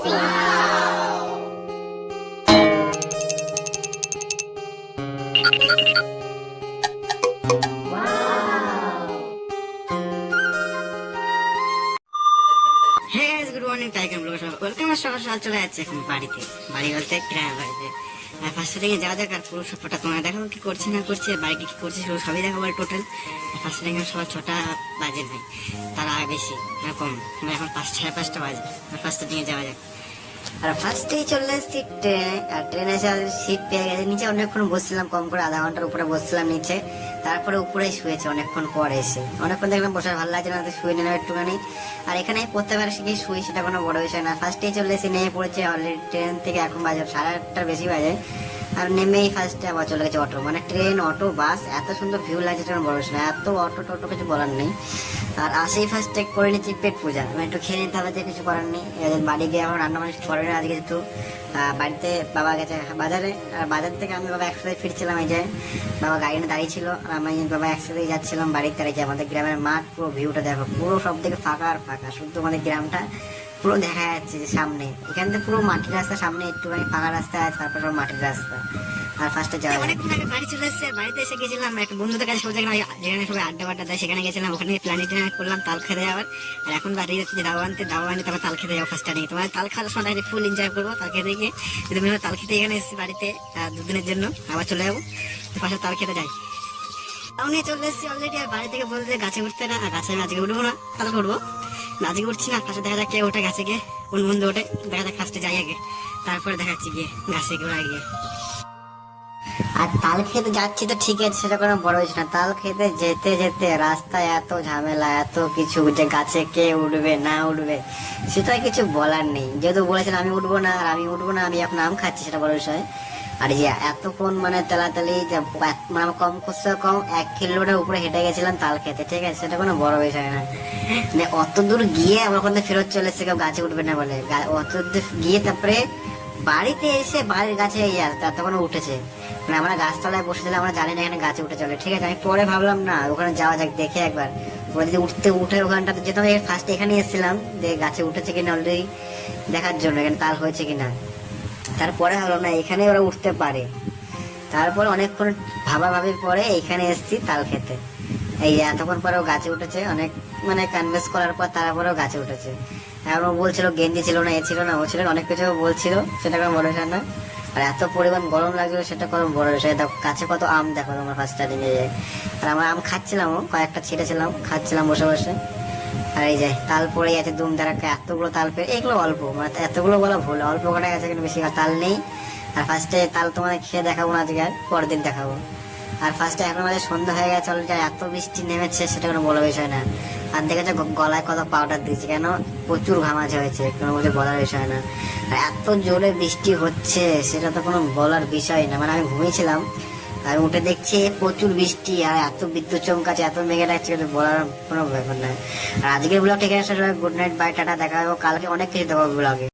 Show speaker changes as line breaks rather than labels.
Good morning tiger blog welcome. সকাল সকাল চলে যাচ্ছে এখন বাড়িতে, বাড়ি বলতে গ্রামের বাড়িতে। ফার্স্টে থেকে যাওয়া যাক আর পুরো সবটা তোমার দেখাবো কি করছে না করছে, বাড়িতে কি করছে সেগুলো সবই দেখাবো টোটাল। ফার্স্টে থেকে সকাল 6টা বাজে নাই, তার আগে বেশি এরকম, এখন 5:30 বাজে। ফার্স্টে দিকে যাওয়া যাক। আর ফার্স্টেই চলে এসেছি ট্রেনে, আর ট্রেনে এসে সিট পেয়ে গেছে। নিচে অনেকক্ষণ বসছিলাম, কম করে আধা ঘন্টার উপরে বসছিলাম নিচে, তারপরে উপরে শুয়েছে অনেকক্ষণ পরে এসে। অনেকক্ষণ দেখলাম বসার ভালো লাগছে না, শুয়ে নিলাম একটুখানি। আর এখানে প্রত্যেকবার শিখে শুই, সেটা কোনো বড় বিষয় না। ফার্স্টেই চলে এসে নেমে পড়েছে অলরেডি ট্রেন থেকে, এখন বাজে 8:30 বেশি বাজে। আর নেমেই ফার্স্টে আবার চলে গেছে অটো, মানে ট্রেন অটো বাস, এত সুন্দর ভিউ লাগছে, সেটা বড় বিষয় না। এত অটো টোটো কিছু বলার নেই। আর আসেই ফার্স্টে করে নিচ্ছি পেট পূজা, মানে একটু খেয়ে নিতে হবে, যে কিছু করার নেই। বাড়ি গিয়ে এখন রান্না বান্না করে না, আজকে একটু বাড়িতে বাবা গেছে বাজারে, আর বাজার থেকে আমি বাবা একসাথে ফিরছিলাম। এই যে বাবা গাড়ি নিয়ে দাঁড়িয়ে ছিল, আর আমি বাবা একসাথে যাচ্ছিলাম বাড়িতে। দাঁড়িয়ে আমাদের গ্রামের মাঠ, পুরো ভিউটা দেখো, পুরো সব থেকে ফাঁকা আর ফাঁকা, শুধু আমাদের গ্রামটা পুরো দেখা যাচ্ছে যে সামনে। এখান থেকে পুরো মাটির রাস্তা, সামনে একটুখানি ফাঁকা রাস্তা আছে, তারপর সব মাটির রাস্তা। আর ফার্স্টে যাওয়া অনেকক্ষণ আগে বাড়ি চলে এসেছে। বাড়িতে এসে গেছিলাম একটা বন্ধুদের কাছে, যেখানে সবাই আড্ডা বাড্ডা দেয়, সেখানে গেছিলাম। ওখানে প্ল্যানিং করলাম তাল খেতে যাওয়ার। আর এখন বাড়ি যাচ্ছি দাওয়া আনতে তারপর তাল খেতে যাবো। ফার্স্ট টাইম তোমার তাল খাওয়ার সময় ফুল এনজয় করবো তাল খেতে গিয়ে। যদি তাল খেতে এখানে এসেছি বাড়িতে 2 দিনের জন্য, আবার চলে যাবো পাশে তাল খেতে যাই। টাউনে চলে এসেছি অলরেডি। আর বাড়ি থেকে বলতে গাছে উঠতে না, গাছে আমি আজকে উঠবো না, কালকে উঠবো। আজকে উঠছি না, ফার্স্টে দেখা যাক কে ওঠে গাছে গিয়ে, কোন বন্ধু ওঠে দেখা যাক। ফার্স্টে যাই আগে, তারপরে দেখাচ্ছি গিয়ে গাছে ওরা গিয়ে। আর তাল খেতে যাচ্ছি তো ঠিক আছে, সেটা কোনো বড় বিষয় না। তাল খেতে যেতে যেতে রাস্তায় এত ঝামেলা, এত কিছু, যে গাছে কে উঠবে না উঠবে সেটা কিছু বলার নেই। যেহেতু বলেছেন আমি উঠবো না, আর আমি উঠবো না, আমি এখন আম খাচ্ছি, সেটা বড় বিষয়। আর যে এতক্ষণ মানে তেলাতালি, মানে কম করছে কম 1 কিলোমিটার উপরে হেঁটে গেছিলাম তাল খেতে, ঠিক আছে, সেটা কোনো বড় বিষয় না। মানে অত দূর গিয়ে আমরা ওখান থেকে ফেরত চলে এসেছে, কেউ গাছে উঠবে না বলে। অত দূর গিয়ে তারপরে বাড়িতে এসে বাড়ির গাছে তখন উঠেছে। মানে আমরা গাছতলায় বসেছিলাম, আমরা জানি না এখানে গাছে উঠে চলে, ঠিক আছে। আমি পরে ভাবলাম না ওখানে যাওয়া যাক, দেখে একবার যদি উঠে ওখানটাতে যেতাম। ফার্স্ট এখানে এসেছিলাম যে গাছে উঠেছে কিনা অলরেডি দেখার জন্য, এখানে তাল হয়েছে কিনা। তারপরে হলো না এখানে ওরা উঠতে পারে। তারপরে অনেকক্ষণ ভাবির পরে এখানে এসেছি তাল খেতে। এই এতক্ষণ পরেও গাছে উঠেছে, অনেক মানে কনভিন্স করার পর তারপরেও গাছে উঠেছে। এখন ও বলছিল গেঞ্জি ছিল না, এ ছিল না, ও ছিল, অনেক কিছু বলছিল, সেটা কোনো বড় বিষয় না। আর এত পরিমাণ গরম লাগছিল, সেটা কোনো বড় বিষয়। দেখো গাছে কত আম, দেখো তোমার ফার্স্ট স্টার্টিং এ। আর আমরা আম খাচ্ছিলাম, কয়েকটা ছিঁড়েছিলাম, খাচ্ছিলাম বসে বসে। আর এই যে তাল পড়ে গেছে দুম দাঁড়াকে, এতগুলো তাল পেয়ে, এগুলো অল্প, মানে এতগুলো বলা ভুল, অল্প কটা গেছে, কিন্তু বেশি তাল নেই। আর ফার্স্টে তাল তোমাদের খেয়ে দেখাবো না আজকে, আর পরের দিন দেখাবো। আর ফার্স্টে এখন আমাদের সন্ধ্যা হয়ে গেছে অলরেডি, এত বৃষ্টি নেমেছে, সেটা কোনো বড় বিষয় না। আর দেখেছো গলায় কত পাউডার দিয়েছে, কেন প্রচুর ঘামাচে হয়েছে, কোনো কিছু বলার বিষয় না। আর এত জোরে বৃষ্টি হচ্ছে, সেটা তো কোনো বলার বিষয় না। মানে আমি ঘুমিয়েছিলাম, আর উঠে দেখছি প্রচুর বৃষ্টি, আর এত বিদ্যুৎ চমকাচ্ছে, এত মেঘে লাগছে, কিন্তু বলার কোনো ব্যাপার না। আর আজকের ব্লগ ঠিক আছে, গুড নাইট, বাই, টাটা, দেখা হবে কালকে অনেক কিছু দেখাবো ব্লগে।